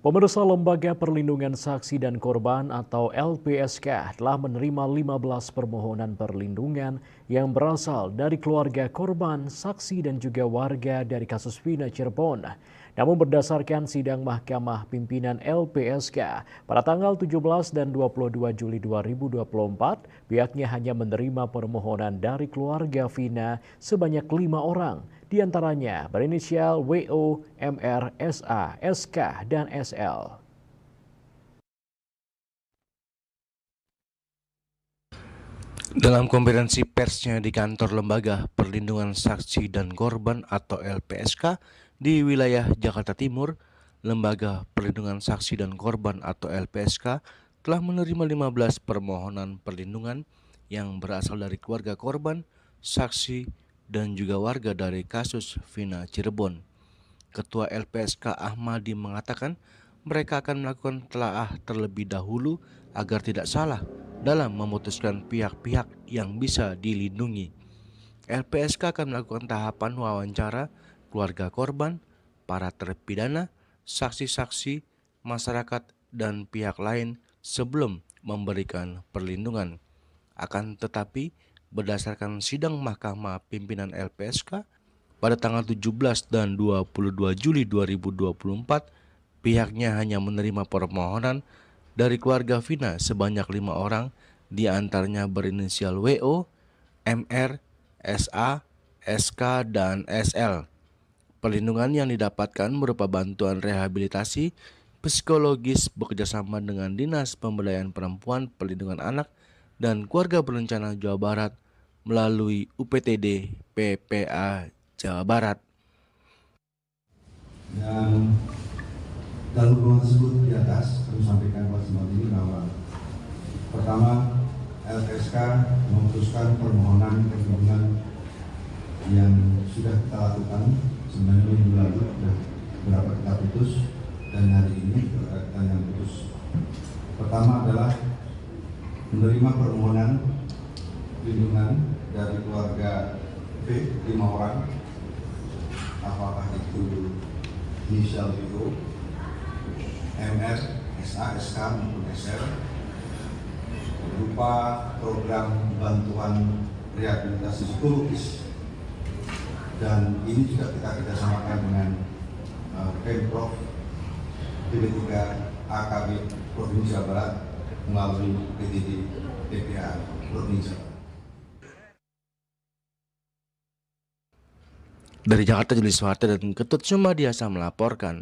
Pemirsa, Lembaga Perlindungan Saksi dan Korban atau LPSK telah menerima 15 permohonan perlindungan yang berasal dari keluarga korban, saksi dan juga warga dari kasus Vina Cirebon. Namun berdasarkan sidang Mahkamah Pimpinan LPSK pada tanggal 17 dan 22 Juli 2024, pihaknya hanya menerima permohonan dari keluarga Vina sebanyak 5 orang. Di antaranya berinisial WO, MR, SA, SK, dan SL. Dalam konferensi persnya di kantor Lembaga Perlindungan Saksi dan Korban atau LPSK di wilayah Jakarta Timur, Lembaga Perlindungan Saksi dan Korban atau LPSK telah menerima 15 permohonan perlindungan yang berasal dari keluarga korban, saksi, dan juga warga dari kasus Vina Cirebon. Ketua LPSK Ahmadi mengatakan mereka akan melakukan telaah terlebih dahulu agar tidak salah dalam memutuskan pihak-pihak yang bisa dilindungi. LPSK akan melakukan tahapan wawancara keluarga korban, para terpidana, saksi-saksi, masyarakat, dan pihak lain sebelum memberikan perlindungan. Akan tetapi, berdasarkan sidang Mahkamah Pimpinan LPSK pada tanggal 17 dan 22 Juli 2024, pihaknya hanya menerima permohonan dari keluarga Vina sebanyak 5 orang, di antaranya berinisial WO, MR, SA, SK, dan SL. Perlindungan yang didapatkan berupa bantuan rehabilitasi psikologis bekerjasama dengan Dinas Pemberdayaan Perempuan, Perlindungan Anak, dan Keluarga Berencana Jawa Barat melalui UPTD PPA Jawa Barat. Dan dalam hubungan tersebut di atas, kami sampaikan kepada semua ini bahwa pertama, LPSK memutuskan permohonan perlindungan yang sudah kita lakukan sebenarnya minggu lalu, sudah beberapa kita putus, dan hari ini kita yang putus. Pertama adalah menerima permohonan perlindungan dari keluarga V, 5 orang, apakah itu inisial WO, MR, SA, SK maupun SL, berupa program bantuan rehabilitasi psikologis, dan ini juga kita kerjasamakan dengan Pemprov PP3 AKB Provinsi Jawa Barat melalui PTD PPA Provinsi Jawa Barat. Dari Jakarta, Juli Suharta dan Ketut Sumadiasa melaporkan.